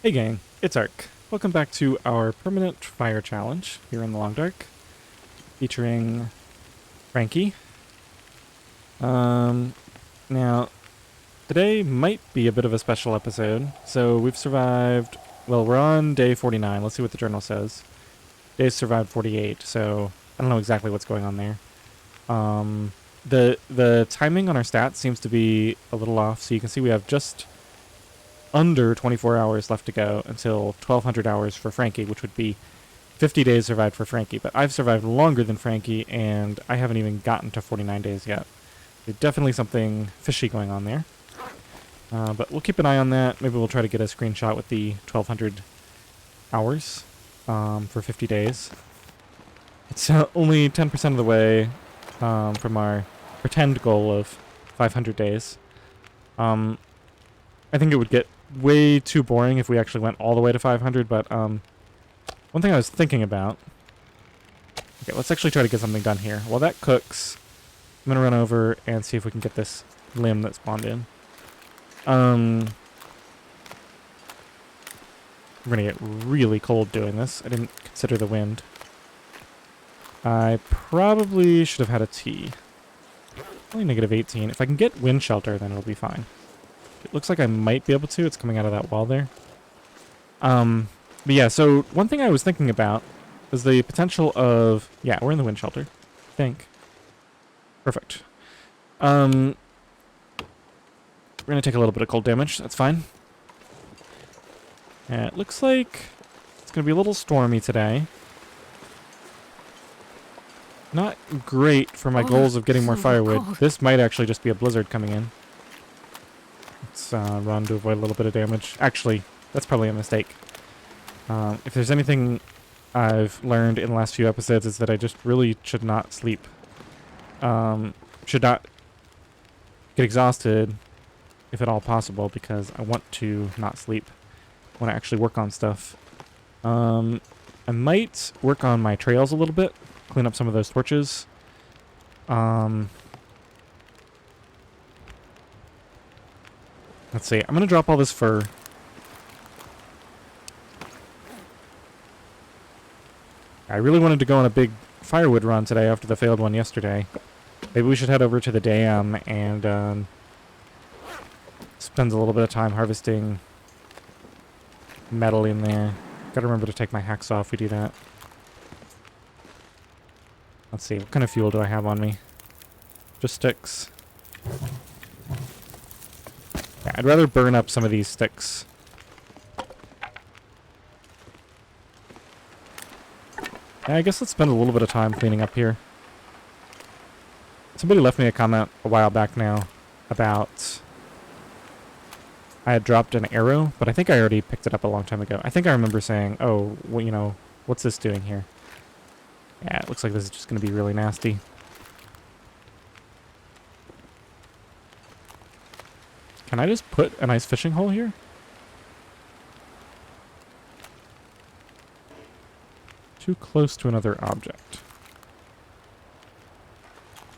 Hey gang, it's Ark. Welcome back to our permanent fire challenge here in the Long Dark, featuring Frankie. Um, now, today might be a bit of a special episode. So we've survived, well, we're on day 49. Let's see what the journal says. Days survived 48, so I don't know exactly what's going on there. Um, the timing on our stats seems to be a little off, so you can see we have just under 24 hours left to go until 1200 hours for Frankie, which would be 50 days survived for Frankie. But I've survived longer than Frankie, and I haven't even gotten to 49 days yet. There's definitely something fishy going on there. But we'll keep an eye on that. Maybe we'll try to get a screenshot with the 1200 hours for 50 days. It's only 10% of the way from our pretend goal of 500 days. I think it would get way too boring if we actually went all the way to 500, but one thing I was thinking about... Okay, let's actually try to get something done here. While that cooks, I'm going to run over and see if we can get this limb that spawned in. We're going to get really cold doing this. I didn't consider the wind. I probably should have had a tea. Only negative 18. If I can get wind shelter, then it'll be fine. It looks like I might be able to. It's coming out of that wall there. But yeah, so one thing I was thinking about is the potential of... Yeah, we're in the wind shelter, I think. Perfect. We're going to take a little bit of cold damage. That's fine. It looks like it's going to be a little stormy today. Not great for my goals of getting more firewood. This might actually just be a blizzard coming in. Let's run to avoid a little bit of damage. Actually, that's probably a mistake. If there's anything I've learned in the last few episodes, is that I just really should not sleep. Should not get exhausted, if at all possible, because I want to not sleep. I want to actually work on stuff. I might work on my trails a little bit, clean up some of those torches. Let's see. I'm going to drop all this fur. I really wanted to go on a big firewood run today after the failed one yesterday. Maybe we should head over to the dam and spend a little bit of time harvesting metal in there. Gotta remember to take my hacksaw if we do that. Let's see. What kind of fuel do I have on me? Just sticks. Yeah, I'd rather burn up some of these sticks. Yeah, I guess let's spend a little bit of time cleaning up here. Somebody left me a comment a while back now about... I had dropped an arrow, but I think I already picked it up a long time ago. I think I remember saying, oh, well, you know, what's this doing here? Yeah, it looks like this is just going to be really nasty. Can I just put a nice fishing hole here? Too close to another object.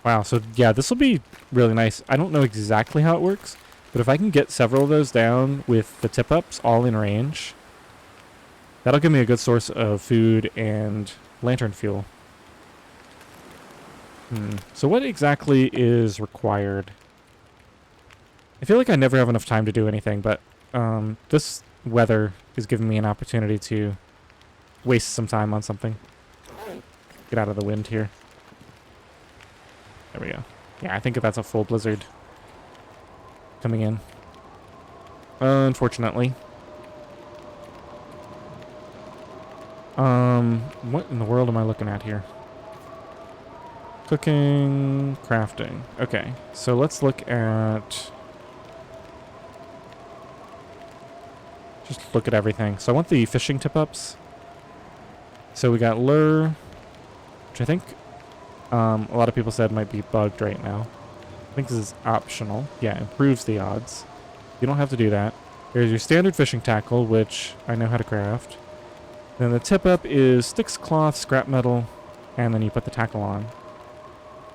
Wow, so yeah, this will be really nice. I don't know exactly how it works, but if I can get several of those down with the tip-ups all in range, that'll give me a good source of food and lantern fuel. So what exactly is required? I feel like I never have enough time to do anything, but this weather is giving me an opportunity to waste some time on something. Get out of the wind here. There we go. Yeah, I think that's a full blizzard coming in. Unfortunately. What in the world am I looking at here? Cooking, crafting. Okay, so let's look at... Just look at everything. So I want the fishing tip-ups. So we got lure, which I think a lot of people said might be bugged right now. I think this is optional. Yeah, improves the odds. You don't have to do that. There's your standard fishing tackle, which I know how to craft. Then the tip-up is sticks, cloth, scrap metal, and then you put the tackle on.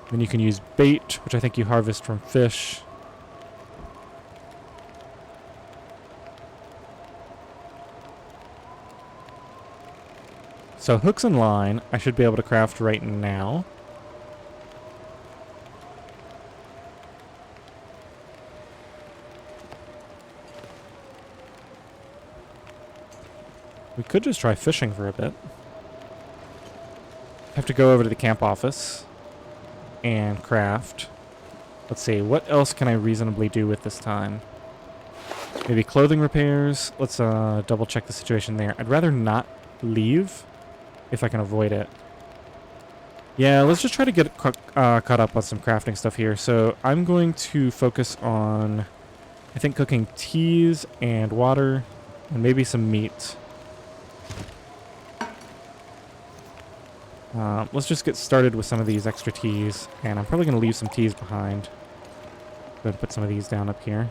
Then you can use bait, which I think you harvest from fish. So hooks and line, I should be able to craft right now. We could just try fishing for a bit. Have to go over to the camp office and craft. Let's see, what else can I reasonably do with this time? Maybe clothing repairs. Let's double check the situation there. I'd rather not leave if I can avoid it. Yeah, let's just try to get caught up on some crafting stuff here. So I'm going to focus on, I think, cooking teas and water and maybe some meat. Let's just get started with some of these extra teas, and I'm probably going to leave some teas behind. Go ahead and put some of these down up here.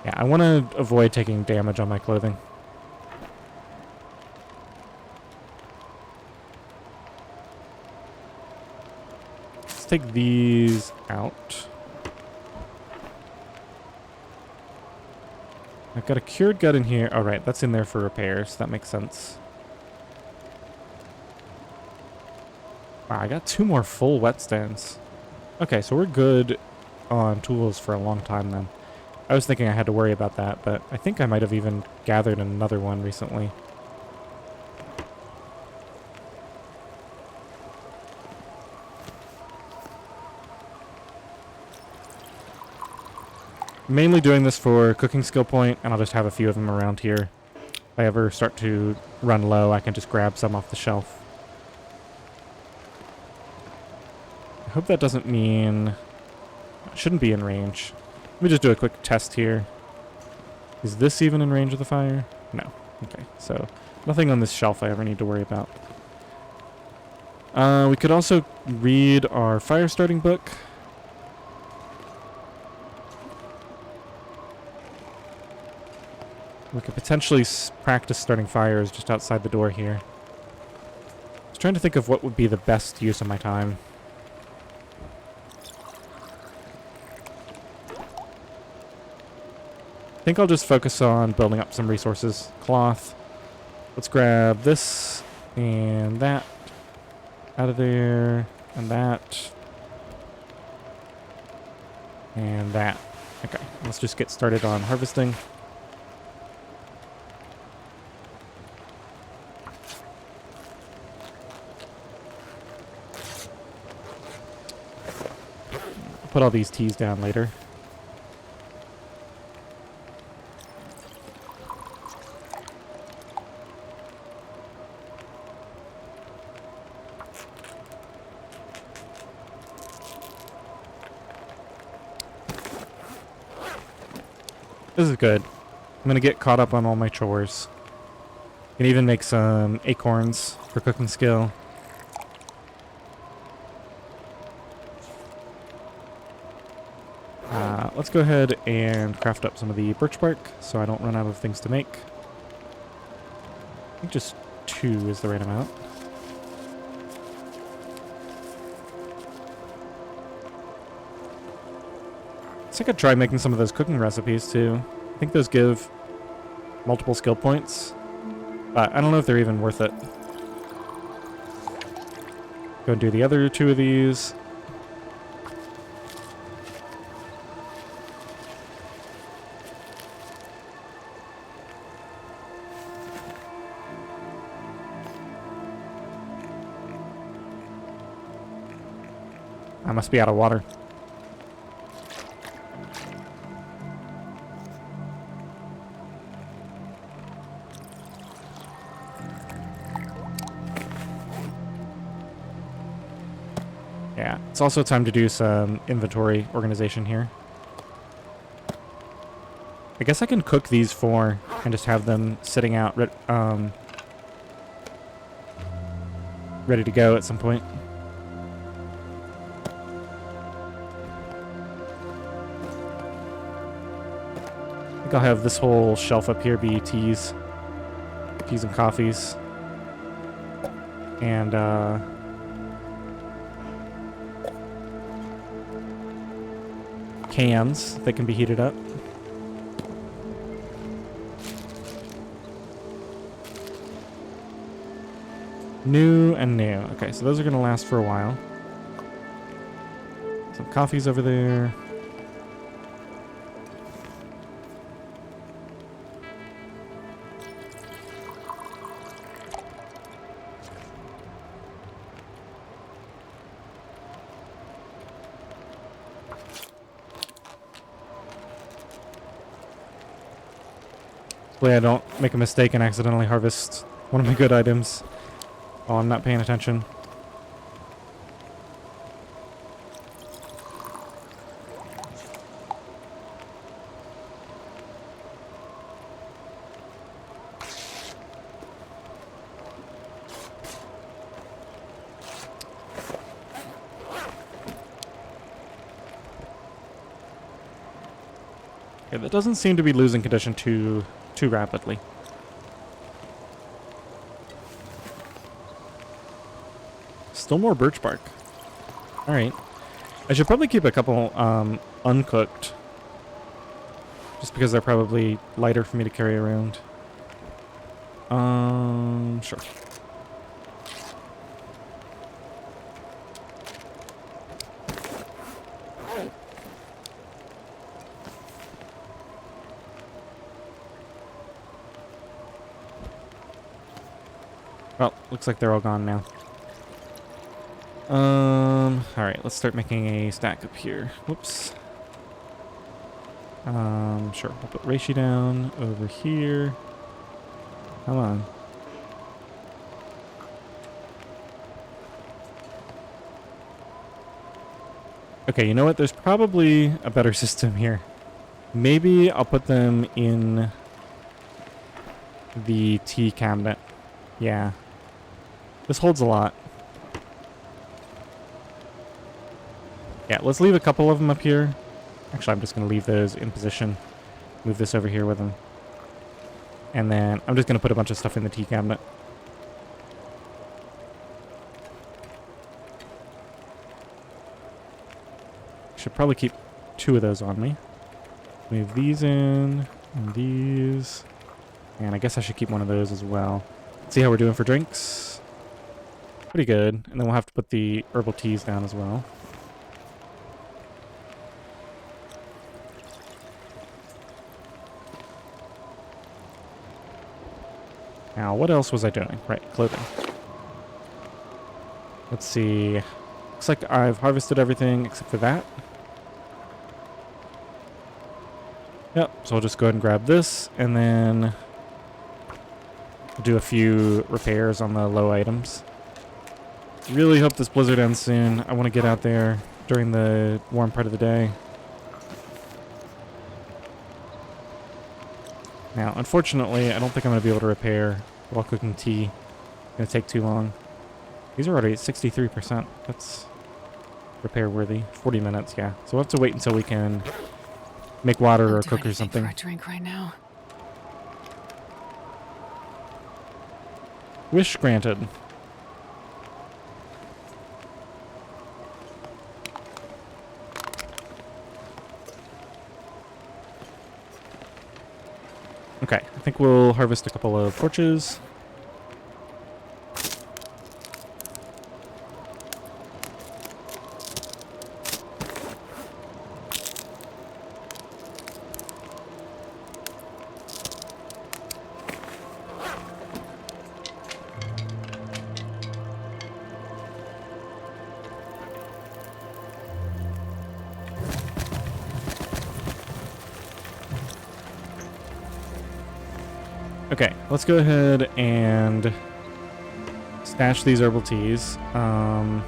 Yeah, I want to avoid taking damage on my clothing. Let's take these out. I've got a cured gut in here. All right, that's in there for repairs. That makes sense. Wow, I got 2 more full whetstones. Okay, so we're good on tools for a long time then. I was thinking I had to worry about that, but I think I might have even gathered another one recently. Mainly doing this for cooking skill point, and I'll just have a few of them around here. If I ever start to run low, I can just grab some off the shelf. I hope that doesn't mean... It shouldn't be in range. Let me just do a quick test here. Is this even in range of the fire? No. Okay, so nothing on this shelf I ever need to worry about. We could also read our fire starting book. We could potentially practice starting fires just outside the door here. I was trying to think of what would be the best use of my time. I think I'll just focus on building up some resources. Cloth. Let's grab this and that out of there, and that, and that. Okay, let's just get started on harvesting. I'll put all these teas down later. This is good. I'm going to get caught up on all my chores. Can even make some acorns for cooking skill. Let's go ahead and craft up some of the birch bark so I don't run out of things to make. I think just 2 is the right amount. I think I'd try making some of those cooking recipes too. I think those give multiple skill points, but I don't know if they're even worth it. Go and do the other 2 of these. I must be out of water. Yeah, it's also time to do some inventory organization here. I guess I can cook these 4 and just have them sitting out ready to go at some point. I think I'll have this whole shelf up here be teas and coffees. And, cans that can be heated up. New and new. Okay, so those are going to last for a while. Some coffee's over there. Hopefully I don't make a mistake and accidentally harvest one of my good items while I'm not paying attention. Okay, that doesn't seem to be losing condition too rapidly. Still more birch bark. Alright. I should probably keep a couple uncooked. Just because they're probably lighter for me to carry around. Sure. Well, looks like they're all gone now. Alright, let's start making a stack up here. Whoops. Sure. I'll put Reishi down over here. Come on. Okay, you know what? There's probably a better system here. Maybe I'll put them in the tea cabinet. Yeah. This holds a lot. Yeah, let's leave a couple of them up here. Actually, I'm just going to leave those in position. Move this over here with them. And then I'm just going to put a bunch of stuff in the tea cabinet. Should probably keep 2 of those on me. Move these in, and these. And I guess I should keep one of those as well. Let's see how we're doing for drinks. Pretty good. And then we'll have to put the herbal teas down as well. Now, what else was I doing? Right, clothing. Let's see. Looks like I've harvested everything except for that. Yep, so I'll just go ahead and grab this, and then do a few repairs on the low items. Really hope this blizzard ends soon. I want to get out there during the warm part of the day. Now, unfortunately, I don't think I'm going to be able to repair while cooking tea. It's going to take too long. These are already at 63%. That's repair worthy. 40 minutes, yeah. So we'll have to wait until we can make water or cook or something. For a drink right now. Wish granted. Okay, I think we'll harvest a couple of torches. Okay, let's go ahead and stash these herbal teas. I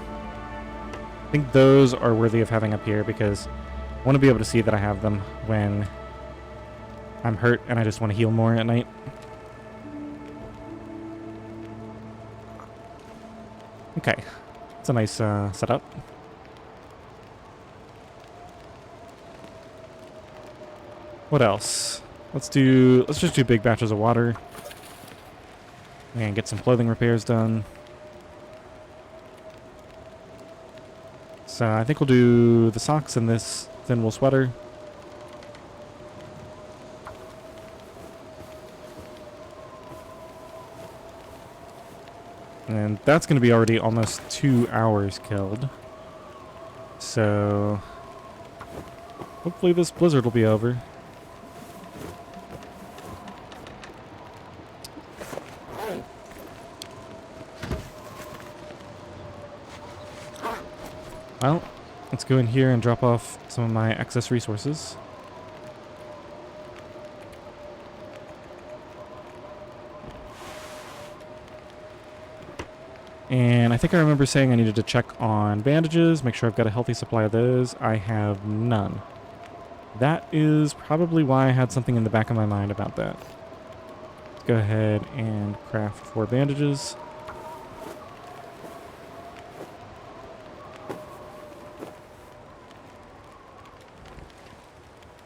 think those are worthy of having up here because I want to be able to see that I have them when I'm hurt and I just want to heal more at night. Okay, it's a nice setup. What else? Let's just do big batches of water and get some clothing repairs done. So I think we'll do the socks and this thin wool sweater. And that's going to be already almost 2 hours killed. So hopefully this blizzard will be over. Well, let's go in here and drop off some of my excess resources. And I think I remember saying I needed to check on bandages, make sure I've got a healthy supply of those. I have none. That is probably why I had something in the back of my mind about that. Let's go ahead and craft 4 bandages.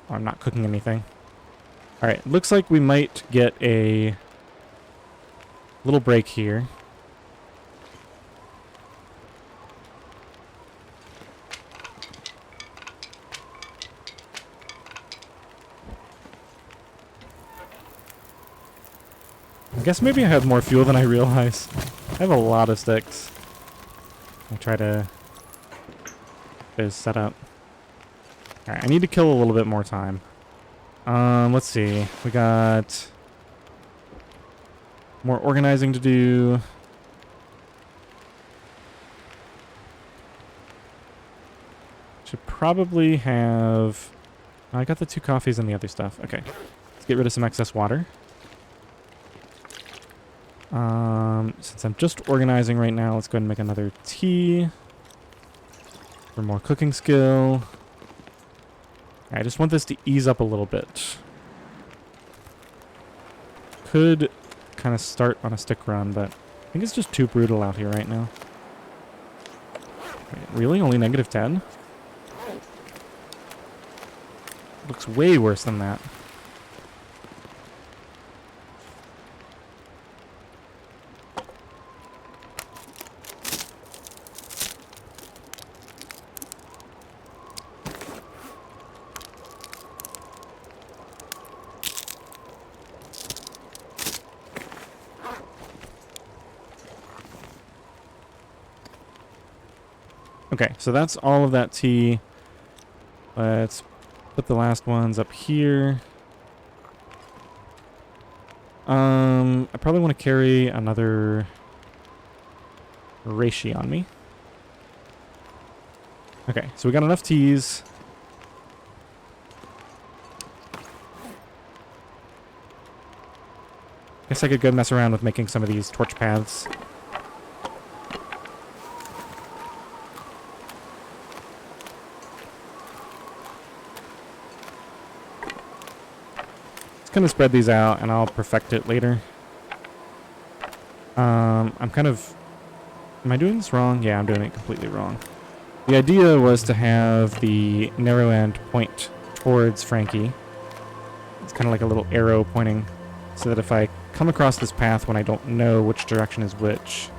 Oh, I'm not cooking anything. Alright, looks like we might get a little break here. I guess maybe I have more fuel than I realize. I have a lot of sticks. I'll try to get those set up. Alright, I need to kill a little bit more time. Let's see. We got more organizing to do. Should probably have... I got the 2 coffees and the other stuff. Okay. Let's get rid of some excess water. Since I'm just organizing right now, let's go ahead and make another tea for more cooking skill. I just want this to ease up a little bit. Could kind of start on a stick run, but I think it's just too brutal out here right now. Wait, really? Only -10? Looks way worse than that. Okay, so that's all of that tea. Let's put the last ones up here. I probably want to carry another reishi on me. Okay, so we got enough teas. Guess I could go mess around with making some of these torch paths. Kind of spread these out and I'll perfect it later. I'm kind of... Am I doing this wrong? Yeah, I'm doing it completely wrong. The idea was to have the narrow end point towards Frankie. It's kind of like a little arrow pointing so that if I come across this path when I don't know which direction is which,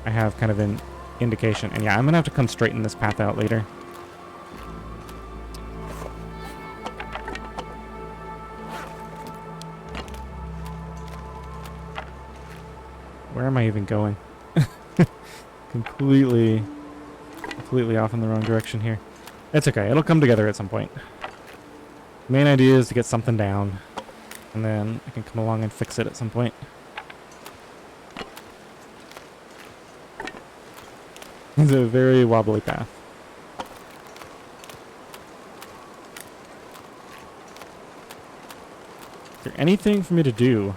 I have kind of an indication. And yeah, I'm going to have to come straighten this path out later. Where am I even going? completely off in the wrong direction here. It's okay. It'll come together at some point. The main idea is to get something down, and then I can come along and fix it at some point. It's a very wobbly path. Is there anything for me to do?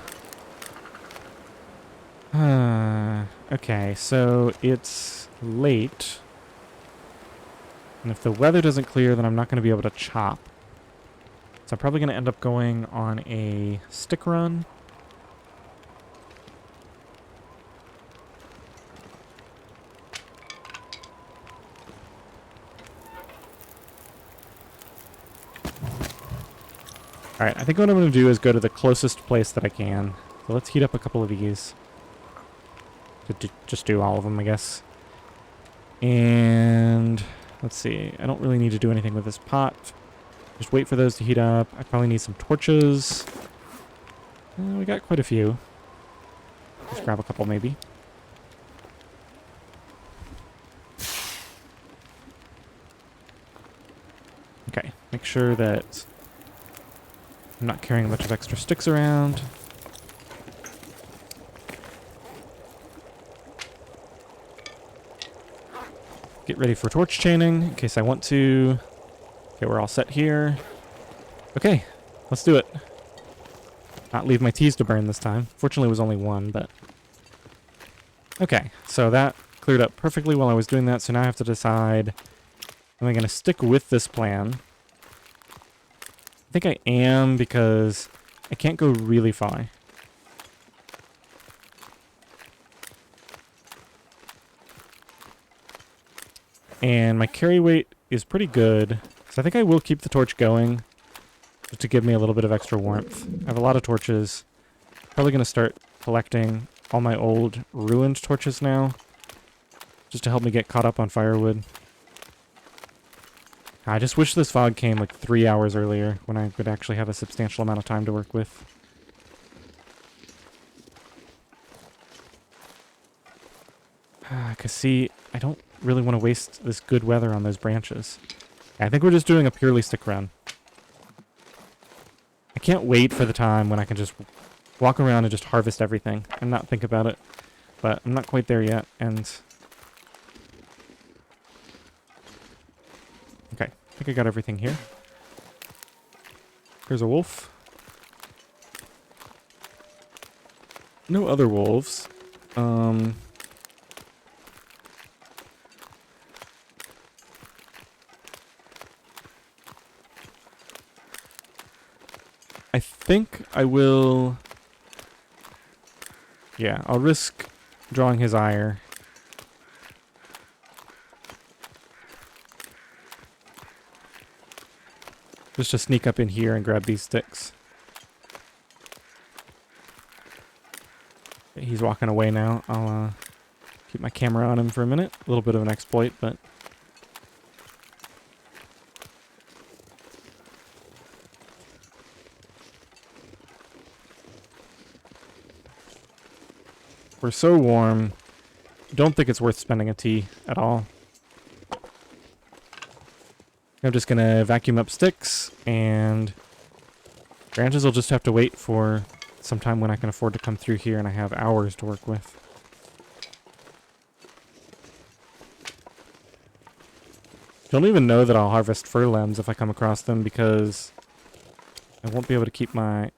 Okay, so it's late. And if the weather doesn't clear, then I'm not going to be able to chop. So I'm probably going to end up going on a stick run. Alright, I think what I'm going to do is go to the closest place that I can. So let's heat up a couple of these. Just do all of them, I guess. And let's see. I don't really need to do anything with this pot. Just wait for those to heat up. I probably need some torches. We got quite a few. Let's grab a couple, maybe. Make sure that I'm not carrying a bunch of extra sticks around. Get ready for torch chaining in case I want to. Okay, we're all set here. Okay, let's do it. Not leave my teas to burn this time. Fortunately, it was only one, but... Okay, so that cleared up perfectly while I was doing that, so now I have to decide, am I going to stick with this plan? I think I am, because I can't go really far. And my carry weight is pretty good, so I think I will keep the torch going, just to give me a little bit of extra warmth. I have a lot of torches. Probably going to start collecting all my old ruined torches now, just to help me get caught up on firewood. I just wish this fog came like 3 hours earlier, when I would actually have a substantial amount of time to work with. Because see, I don't really want to waste this good weather on those branches. I think we're just doing a purely stick run. I can't wait for the time when I can just walk around and just harvest everything and not think about it. But I'm not quite there yet, and... Okay, I think I got everything here. Here's a wolf. No other wolves. I think I will... Yeah, I'll risk drawing his ire. Just to sneak up in here and grab these sticks. He's walking away now. I'll keep my camera on him for a minute. A little bit of an exploit, but... We're so warm. Don't think it's worth spending a tea at all. I'm just gonna vacuum up sticks, and branches will just have to wait for some time when I can afford to come through here and I have hours to work with. Don't even know that I'll harvest fir limbs if I come across them, because I won't be able to keep my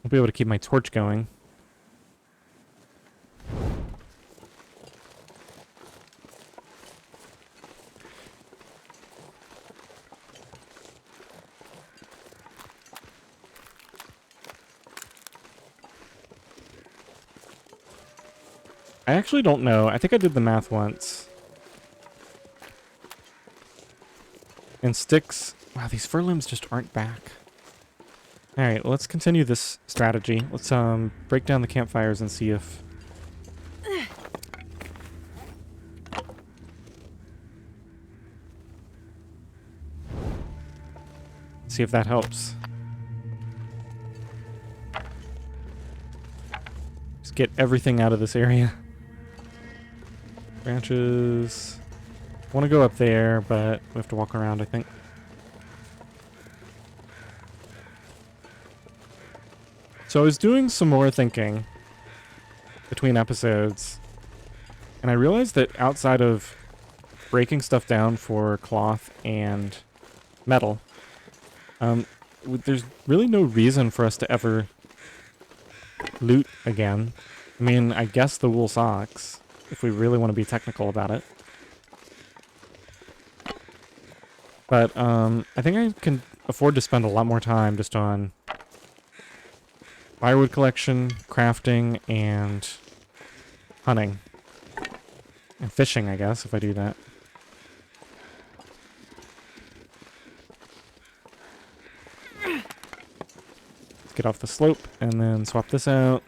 won't be able to keep my torch going. I actually don't know. I think I did the math once. And sticks... Wow, these fir limbs just aren't back. Alright, let's continue this strategy. Let's break down the campfires and see if... See if that helps. Just get everything out of this area. Branches... I want to go up there, but we have to walk around, I think. So I was doing some more thinking between episodes, and I realized that outside of breaking stuff down for cloth and metal, there's really no reason for us to ever loot again. I mean, I guess the wool socks, if we really want to be technical about it. But I think I can afford to spend a lot more time just on firewood collection, crafting, and hunting. And fishing, I guess, if I do that. Let's get off the slope and then swap this out.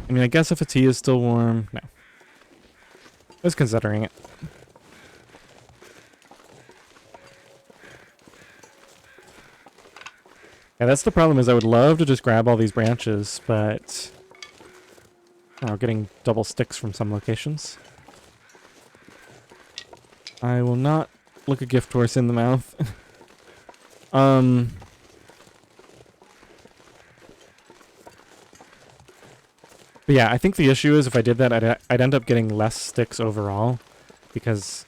I mean, I guess if a tea is still warm, no. I was considering it. Yeah, that's the problem, is I would love to just grab all these branches, but Oh, getting double sticks from some locations. I will not look a gift horse in the mouth. But yeah, I think the issue is if I did that, I'd end up getting less sticks overall, because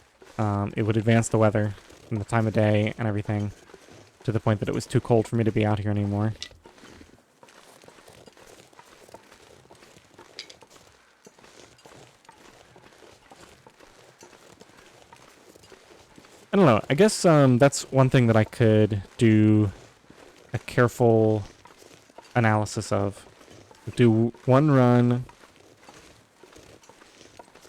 it would advance the weather and the time of day and everything to the point that it was too cold for me to be out here anymore. I don't know. I guess that's one thing that I could do a careful analysis of. Do one run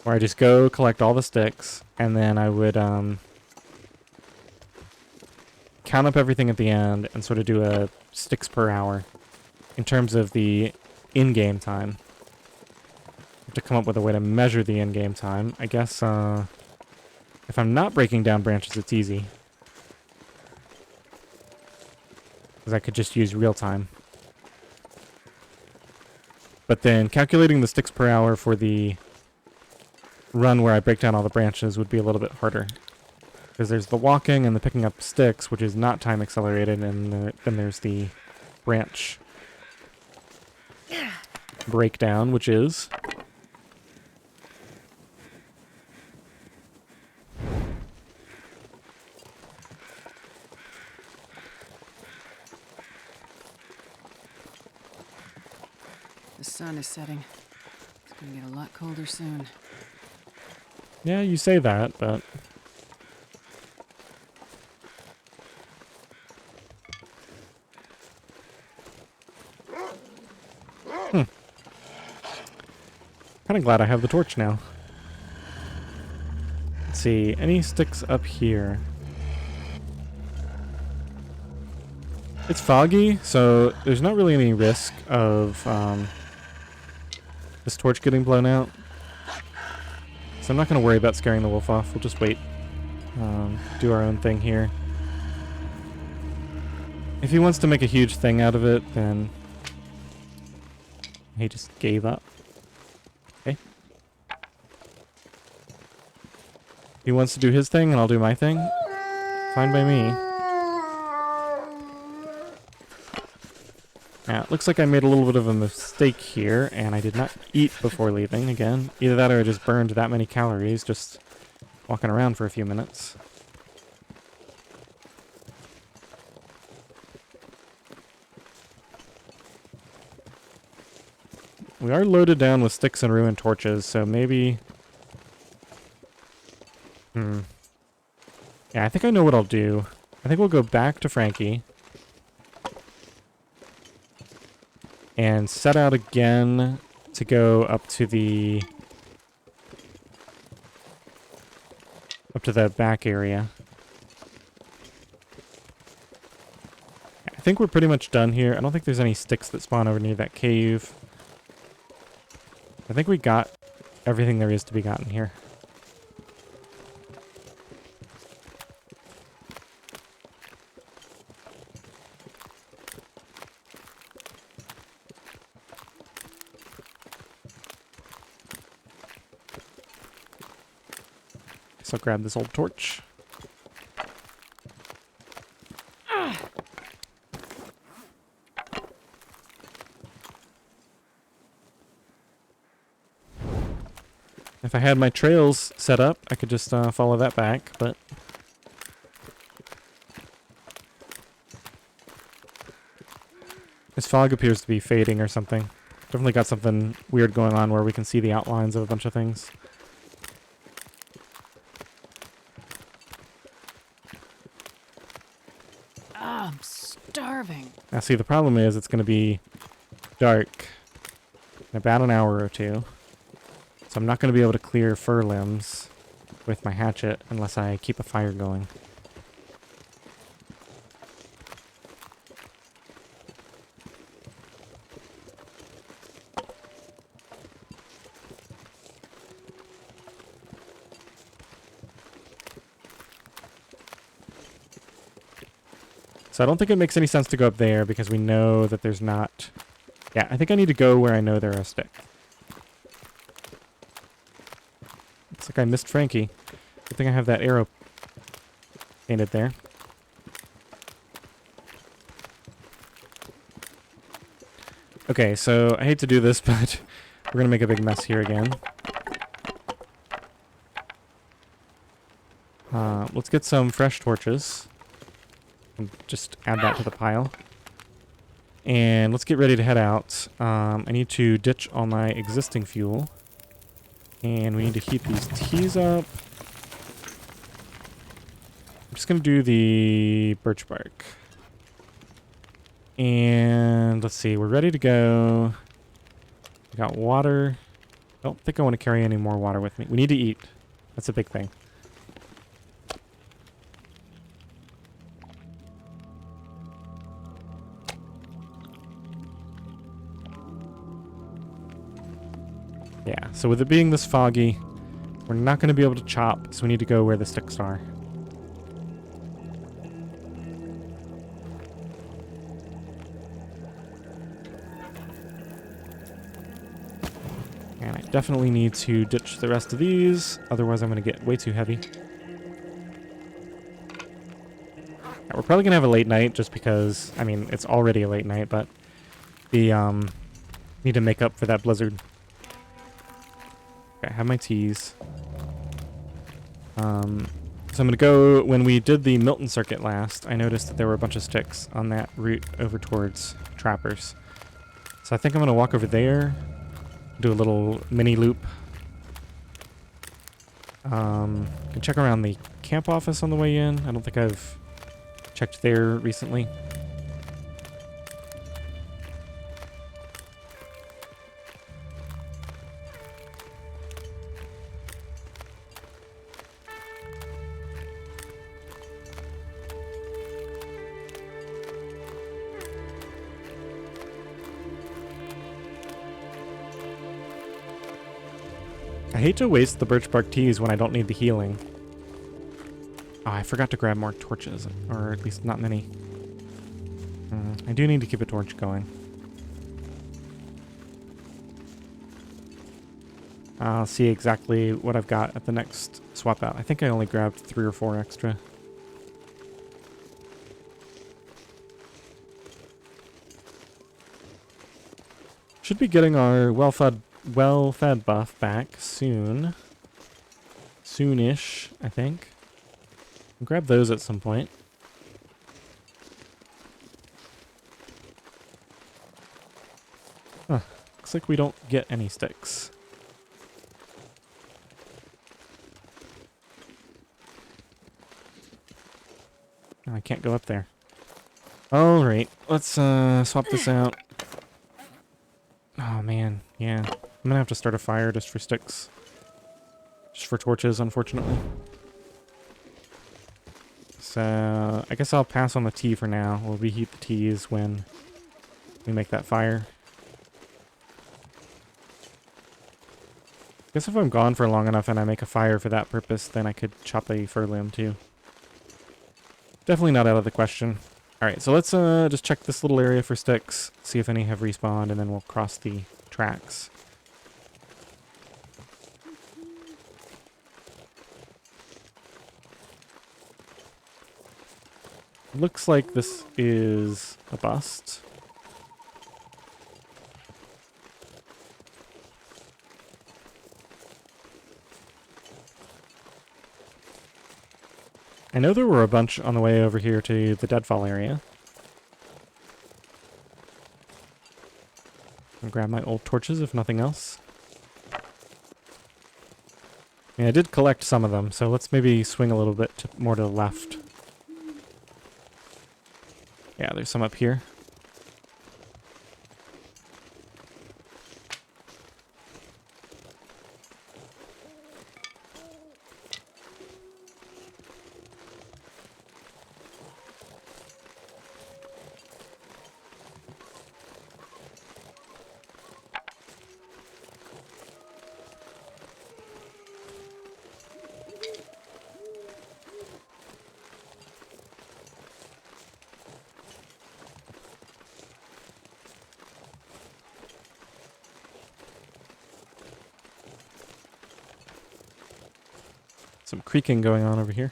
where I just go collect all the sticks, and then I would count up everything at the end and sort of do a sticks per hour in terms of the in-game time. I have to come up with a way to measure the in-game time. I guess if I'm not breaking down branches, it's easy, because I could just use real time. But then calculating the sticks per hour for the run where I break down all the branches would be a little bit harder. Because there's the walking and the picking up sticks, which is not time accelerated, and then there's the branch breakdown, which is... The sun is setting. It's gonna get a lot colder soon. Yeah, you say that, but... Kind of glad I have the torch now. Let's see, any sticks up here? It's foggy, so there's not really any risk of this torch getting blown out. So I'm not going to worry about scaring the wolf off. We'll just wait. Do our own thing here. If he wants to make a huge thing out of it, then he just gave up. Okay. He wants to do his thing and I'll do my thing. Fine by me. Now, it looks like I made a little bit of a mistake here, and I did not eat before leaving again. Either that or I just burned that many calories just walking around for a few minutes. We are loaded down with sticks and ruined torches, so maybe... Yeah, I think I know what I'll do. I think we'll go back to Frankie. And set out again to go up to the back area. I think we're pretty much done here. I don't think there's any sticks that spawn over near that cave. I think we got everything there is to be gotten here. So grab this old torch. If I had my trails set up, I could just follow that back, but... This fog appears to be fading or something. Definitely got something weird going on where we can see the outlines of a bunch of things. I'm starving. Now see, the problem is it's going to be dark in about an hour or two. So I'm not going to be able to clear fir limbs with my hatchet unless I keep a fire going. So I don't think it makes any sense to go up there because we know that there's not... Yeah, I think I need to go where I know there are sticks. like I missed Frankie. Good thing I have that arrow painted there. Okay, so I hate to do this, but we're gonna make a big mess here again. Let's get some fresh torches. And just add that to the pile. And let's get ready to head out. I need to ditch all my existing fuel. And we need to heat these teas up. I'm just going to do the birch bark. And let's see, we're ready to go. We got water. I don't think I want to carry any more water with me. We need to eat. That's a big thing. Yeah, so with it being this foggy, we're not going to be able to chop, so we need to go where the sticks are. And I definitely need to ditch the rest of these, otherwise I'm going to get way too heavy. We're probably going to have a late night just because, I mean, it's already a late night, but the, need to make up for that blizzard. Okay, I have my teas. So I'm going to go, when we did the Milton circuit last, I noticed that there were a bunch of sticks on that route over towards Trappers. So I think I'm going to walk over there, do a little mini loop. And check around the camp office on the way in. I don't think I've checked there recently. I hate to waste the birch bark teas when I don't need the healing. Oh, I forgot to grab more torches, or at least not many. I do need to keep a torch going. I'll see exactly what I've got at the next swap out. I think I only grabbed 3 or 4 extra. Should be getting our well-fed buff back soon. Soonish, I think. I'll grab those at some point. Huh. Looks like we don't get any sticks. I can't go up there. Alright, let's swap this out. Oh man, yeah. I'm gonna have to start a fire just for sticks. Just for torches, unfortunately. So, I guess I'll pass on the tea for now. We'll reheat the teas when we make that fire. I guess if I'm gone for long enough and I make a fire for that purpose, then I could chop a fir limb too. Definitely not out of the question. Alright, so let's just check this little area for sticks, see if any have respawned, and then we'll cross the tracks. Looks like this is a bust. I know there were a bunch on the way over here to the deadfall area. I'll grab my old torches if nothing else. I did collect some of them, so let's maybe swing a little bit more to the left. Yeah, there's some up here. Some creaking going on over here.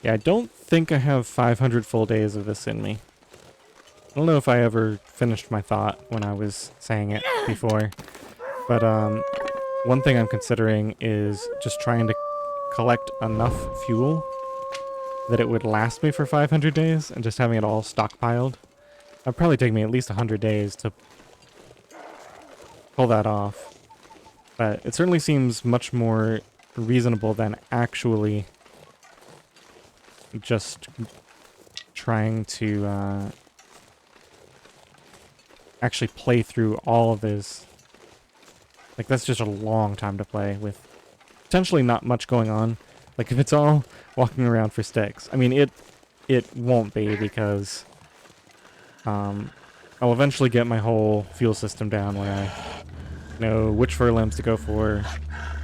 Yeah, I don't think I have 500 full days of this in me. I don't know if I ever finished my thought when I was saying it before, but one thing I'm considering is just trying to collect enough fuel that it would last me for 500 days and just having it all stockpiled. It'd probably take me at least 100 days to pull that off, but it certainly seems much more reasonable than actually just trying to actually play through all of this. Like, that's just a long time to play with potentially not much going on. Like, if it's all walking around for sticks. I mean, it won't be, because I'll eventually get my whole fuel system down when I know which fur limbs to go for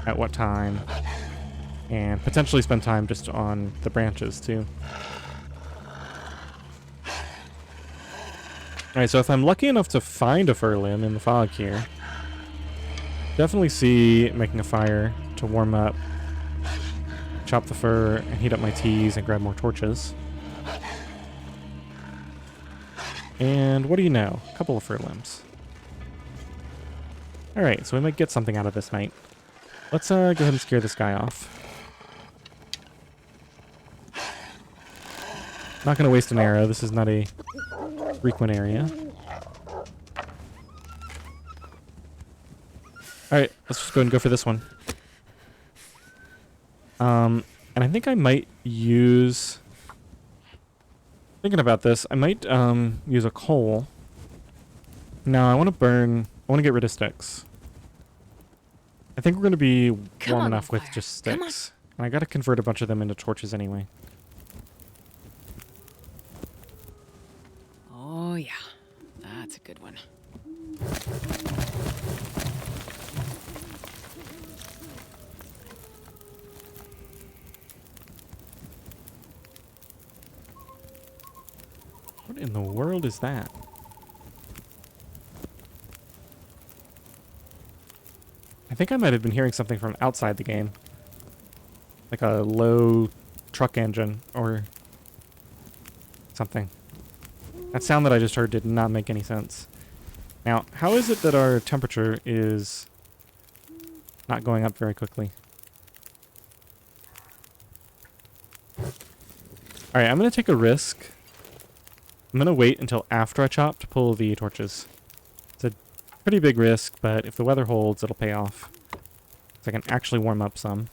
at what time, and potentially spend time just on the branches too. Alright, so if I'm lucky enough to find a fur limb in the fog here, definitely see making a fire to warm up, chop the fur, and heat up my teas and grab more torches. And what do you know? A couple of fur limbs. Alright, so we might get something out of this night. Let's go ahead and scare this guy off. Not going to waste an arrow. This is not a frequent area. Alright, let's just go ahead and go for this one. And I think I might use... Thinking about this, I might use a coal. No, I want to burn... I want to get rid of sticks. I think we're going to be warm enough with just sticks. And I got to convert a bunch of them into torches anyway. Oh, yeah. That's a good one. What in the world is that? I think I might have been hearing something from outside the game. Like a low truck engine or something. That sound that I just heard did not make any sense. Now, how is it that our temperature is not going up very quickly? Alright, I'm going to take a risk. I'm going to wait until after I chop to pull the torches. It's a pretty big risk, but if the weather holds, it'll pay off. So I can actually warm up some.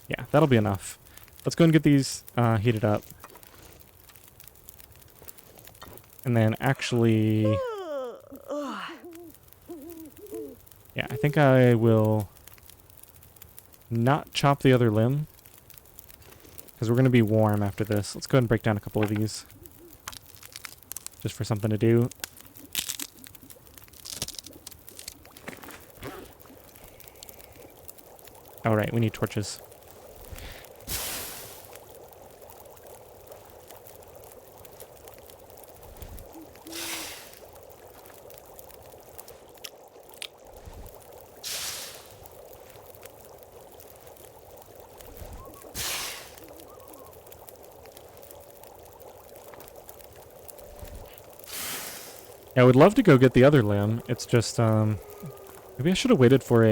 Yeah, that'll be enough. Let's go and get these heated up. And then actually... Yeah, I think I will not chop the other limb, because we're going to be warm after this. Let's go ahead and break down a couple of these. Just for something to do. Alright, we need torches. Yeah, I would love to go get the other limb. It's just, maybe I should have waited for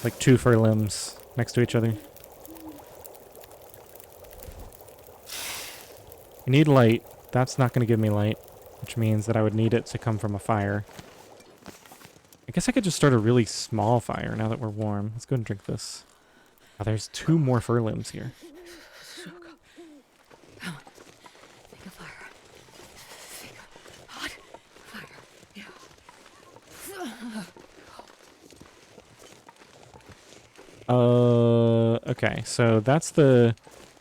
like 2 fur limbs next to each other. I need light. That's not going to give me light, which means that I would need it to come from a fire. I guess I could just start a really small fire now that we're warm. Let's go and drink this. Oh, there's 2 more fur limbs here. Okay, so that's the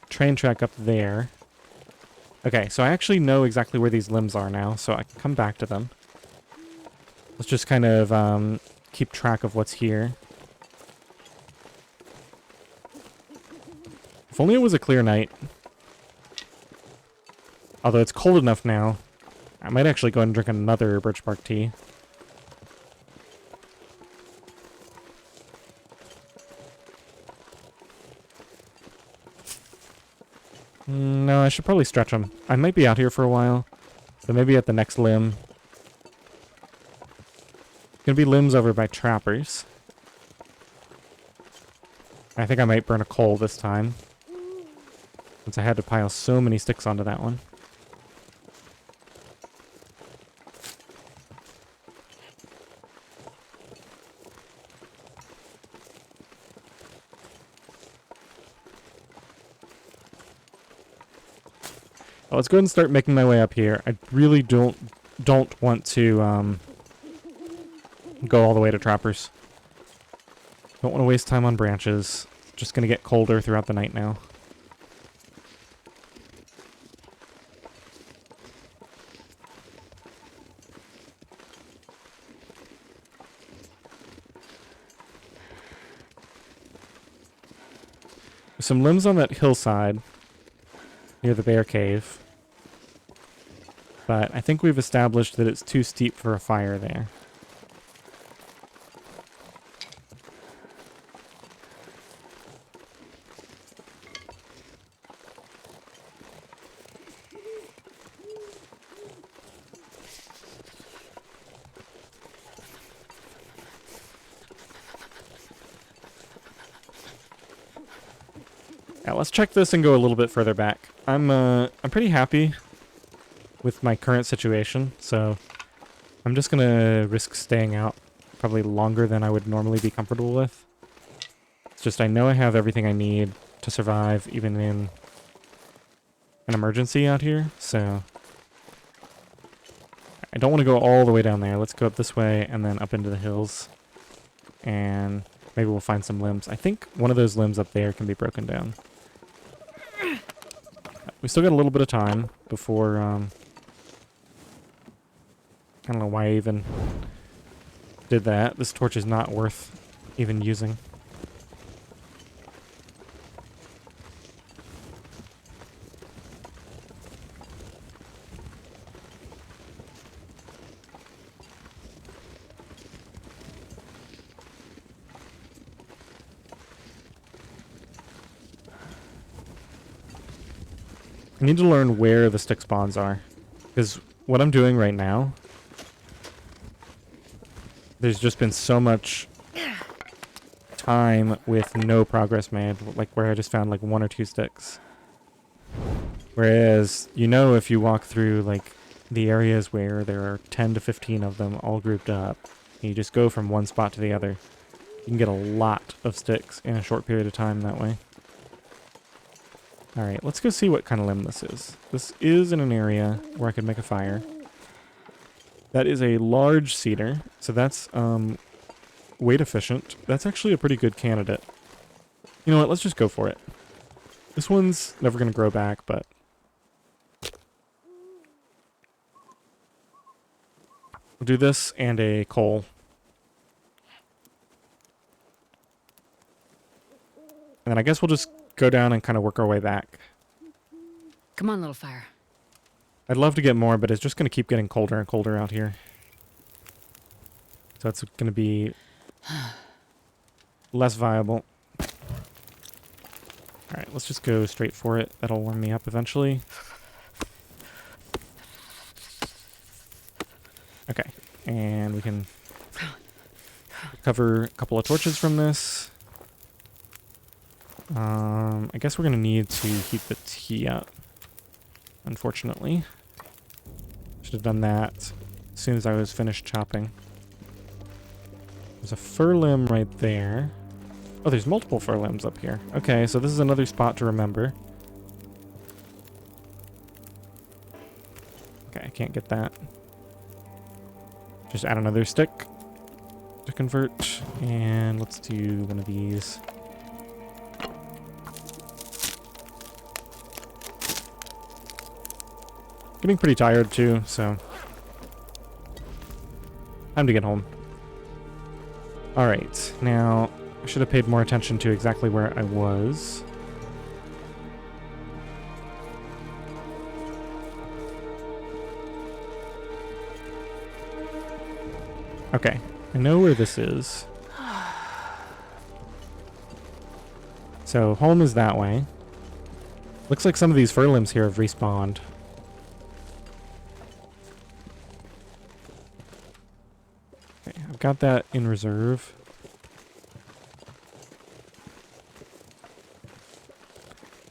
train track up there. Okay, so I actually know exactly where these limbs are now, so I can come back to them. Let's just kind of keep track of what's here. If only it was a clear night. Although it's cold enough now, I might actually go and drink another birch bark tea. No, I should probably stretch them. I might be out here for a while, so maybe at the next limb. Gonna be limbs over by trappers. I think I might burn a coal this time, since I had to pile so many sticks onto that one. Well, let's go ahead and start making my way up here. I really don't want to go all the way to trappers. Don't want to waste time on branches. Just gonna get colder throughout the night now. There's some limbs on that hillside near the bear cave. But I think we've established that it's too steep for a fire there. Now let's check this and go a little bit further back. I'm pretty happy with my current situation, so I'm just gonna risk staying out probably longer than I would normally be comfortable with. It's just I know I have everything I need to survive even in an emergency out here, so I don't want to go all the way down there. Let's go up this way and then up into the hills, and maybe we'll find some limbs. I think one of those limbs up there can be broken down. We still got a little bit of time before, I don't know why I even did that. This torch is not worth even using. I need to learn where the stick spawns are, because what I'm doing right now, there's just been so much time with no progress made, like where I just found like 1 or 2 sticks. Whereas, you know, if you walk through like the areas where there are 10 to 15 of them all grouped up, and you just go from one spot to the other, you can get a lot of sticks in a short period of time that way. Alright, let's go see what kind of limb this is. This is in an area where I could make a fire. That is a large cedar, so that's weight efficient. That's actually a pretty good candidate. You know what, let's just go for it. This one's never going to grow back, but... we'll do this and a coal. And then I guess we'll just go down and kind of work our way back. Come on, little fire. I'd love to get more, but it's just going to keep getting colder and colder out here. So it's going to be less viable. Alright, let's just go straight for it. That'll warm me up eventually. Okay, and we can recover a couple of torches from this. I guess we're going to need to heat the tea up, unfortunately. Should have done that as soon as I was finished chopping. There's a fir limb right there. Oh, there's multiple fir limbs up here. Okay, so this is another spot to remember. Okay, I can't get that. Just add another stick to convert. And let's do one of these. Getting pretty tired too, so time to get home. Alright, now I should have paid more attention to exactly where I was. Okay, I know where this is. So home is that way. Looks like some of these fur limbs here have respawned. Okay, I've got that in reserve.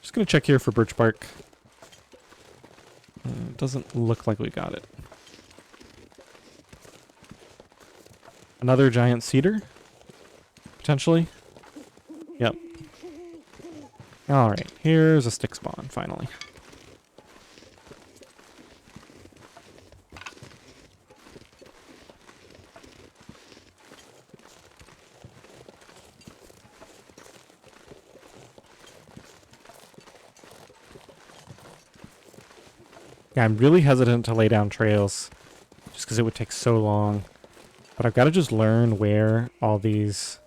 Just gonna check here for birch bark. Doesn't look like we got it. Another giant cedar? Potentially? Yep. Alright, here's a stick spawn, finally. Yeah, I'm really hesitant to lay down trails, just because it would take so long. But I've got to just learn where all these...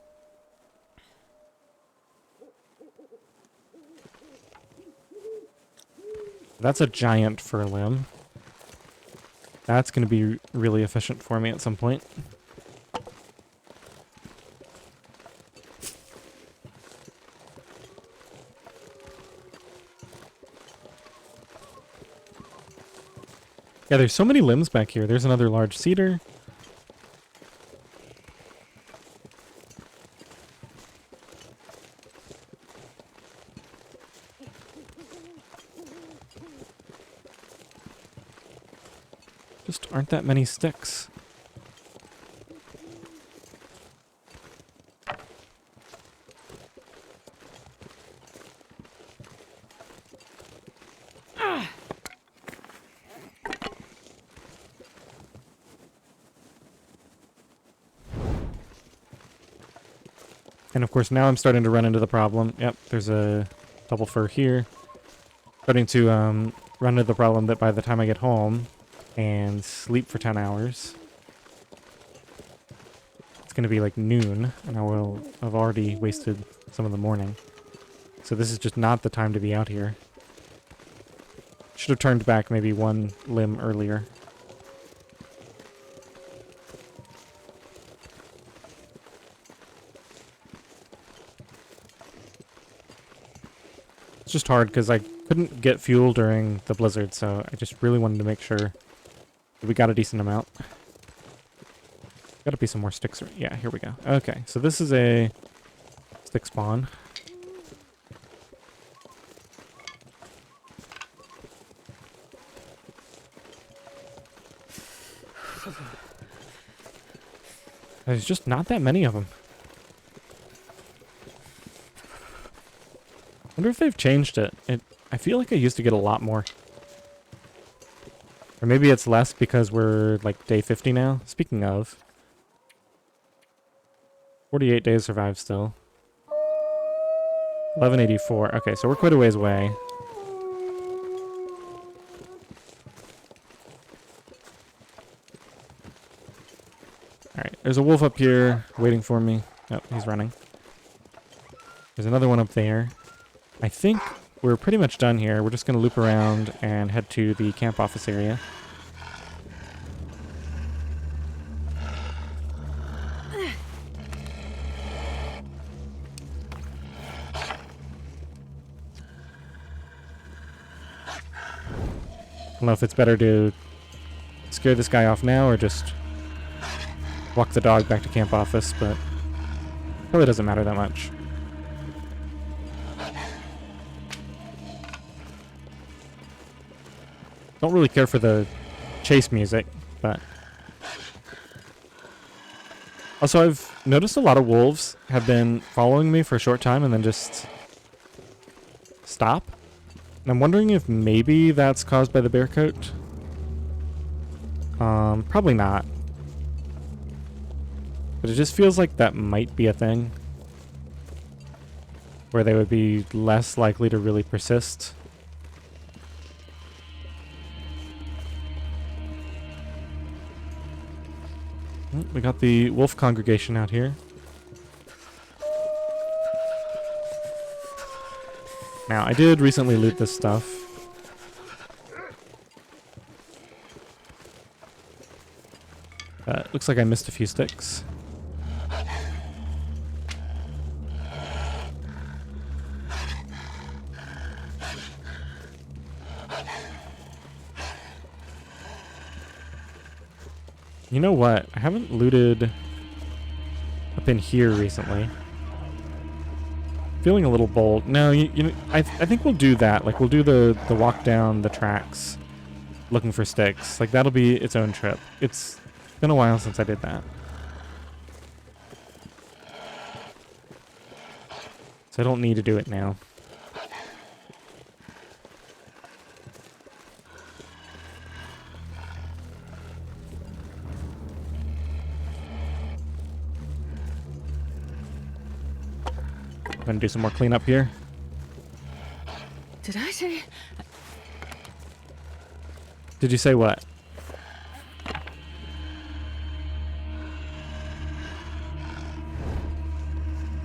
That's a giant fur limb. That's going to be really efficient for me at some point. Yeah, there's so many limbs back here. There's another large cedar. Just aren't that many sticks. And of course now I'm starting to run into the problem. Yep, there's a double fur here. Starting to run into the problem that by the time I get home and sleep for 10 hours, it's going to be like noon, and I will have already wasted some of the morning. So this is just not the time to be out here. Should have turned back maybe one limb earlier. It's just hard because I couldn't get fuel during the blizzard, so I just really wanted to make sure that we got a decent amount. Gotta be some more sticks. Yeah, here we go. Okay, so this is a stick spawn. There's just not that many of them. Wonder if they've changed it. I feel like I used to get a lot more. Or maybe it's less because we're like day 50 now. Speaking of, 48 days survived still. 1184. Okay, so we're quite a ways away. Alright, there's a wolf up here waiting for me. Oh, he's running. There's another one up there. I think we're pretty much done here. We're just going to loop around and head to the camp office area. I don't know if it's better to scare this guy off now or just walk the dog back to camp office, but probably doesn't matter that much. Don't really care for the chase music, but... Also, I've noticed a lot of wolves have been following me for a short time and then just stop. And I'm wondering if maybe that's caused by the bear coat. Probably not. But it just feels like that might be a thing. Where they would be less likely to really persist. We got the wolf congregation out here. Now, I did recently loot this stuff. Looks like I missed a few sticks. You know what? I haven't looted up in here recently. Feeling a little bold. No, I think we'll do that. Like, we'll do the walk down the tracks looking for sticks. Like, that'll be its own trip. It's been a while since I did that. So I don't need to do it now. Gonna do some more cleanup here. Did I say? Did you say what?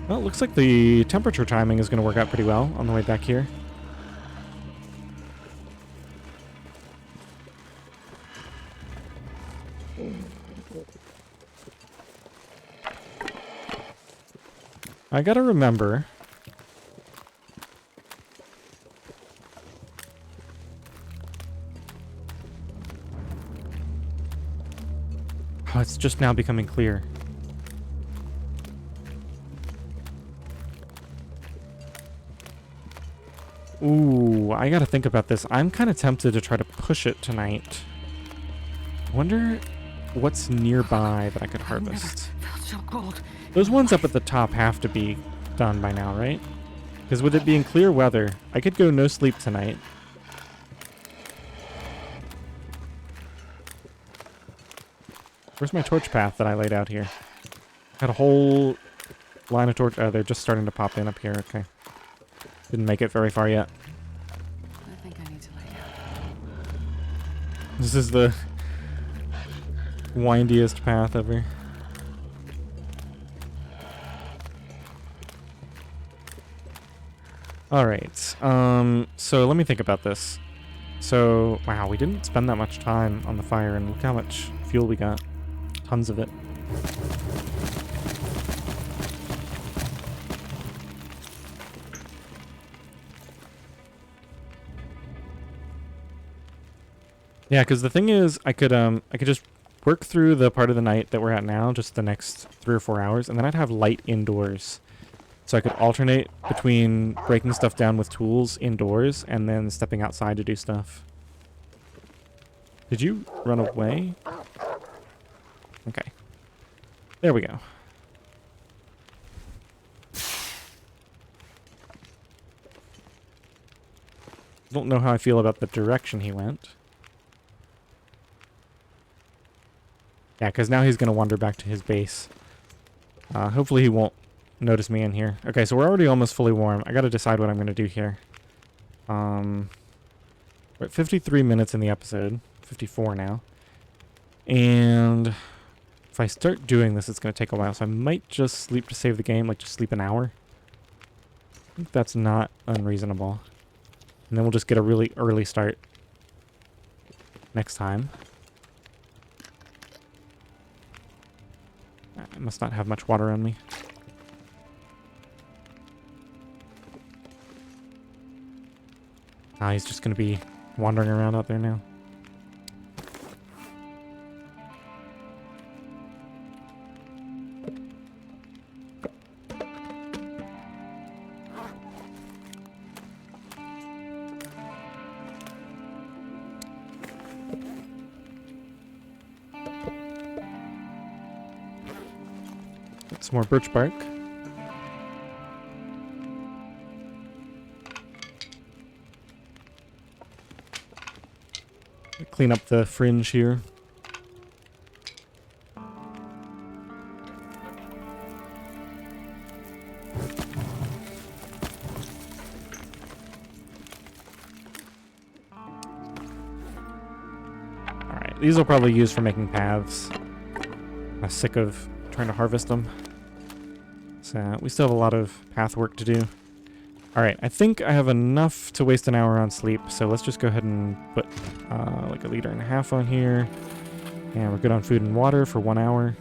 Well, it looks like the temperature timing is going to work out pretty well on the way back here. I gotta remember. Oh, it's just now becoming clear. Ooh, I gotta think about this. I'm kind of tempted to try to push it tonight. I wonder what's nearby that I could harvest. Felt so cold. Those ones up at the top have to be done by now, right? Because with it being clear weather, I could go no sleep tonight. Where's my torch path that I laid out here? Had a whole line of torch. Oh, they're just starting to pop in up here. Okay. Didn't make it very far yet. I think I need to lay down. This is the windiest path ever. Alright, so let me think about this. So, wow, we didn't spend that much time on the fire, and look how much fuel we got. Tons of it. Yeah, because the thing is, I could just work through the part of the night that we're at now, just the next 3 or 4 hours, and then I'd have light indoors. So I could alternate between breaking stuff down with tools indoors and then stepping outside to do stuff. Did you run away? Okay. There we go. Don't know how I feel about the direction he went. Yeah, because now he's going to wander back to his base. Hopefully he won't notice me in here. Okay, so we're already almost fully warm. I got to decide what I'm going to do here. We're at 53 minutes in the episode. 54 now. And if I start doing this, it's going to take a while. So I might just sleep to save the game, like just sleep an hour. I think that's not unreasonable. And then we'll just get a really early start next time. I must not have much water on me. Ah, he's just going to be wandering around out there now. Some more birch bark. Clean up the fringe here. Alright, these will probably use for making paths. I'm sick of trying to harvest them. So we still have a lot of path work to do. Alright, I think I have enough to waste an hour on sleep, so let's just go ahead and put like 1.5 liters on here. And we're good on food and water for 1 hour.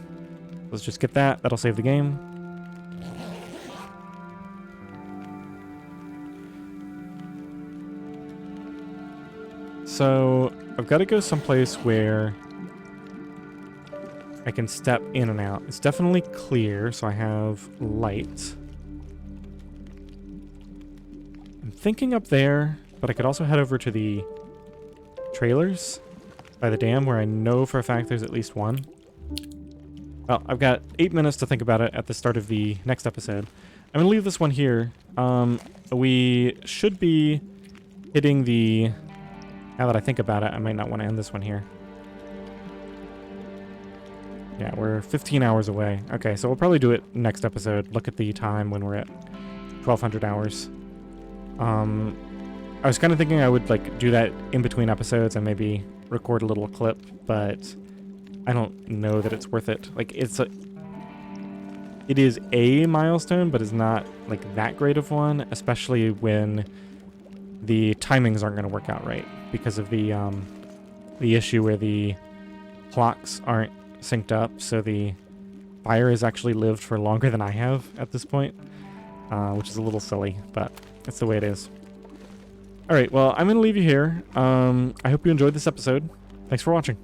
Let's just get that. That'll save the game. So I've got to go someplace where I can step in and out. It's definitely clear, so I have light. I'm thinking up there, but I could also head over to the trailers by the dam where I know for a fact there's at least one. Well, I've got 8 minutes to think about it at the start of the next episode. I'm going to leave this one here. We should be hitting the... Now that I think about it, I might not want to end this one here. Yeah, we're 15 hours away. Okay, so we'll probably do it next episode. Look at the time when we're at 1,200 hours. I was kind of thinking I would like do that in between episodes and maybe record a little clip, but I don't know that it's worth it. Like it is a milestone, but it's not like that great of one, especially when the timings aren't going to work out right because of the issue where the clocks aren't synced up, so the fire has actually lived for longer than I have at this point, which is a little silly, but that's the way it is. All right, well, I'm going to leave you here. I hope you enjoyed this episode. Thanks for watching.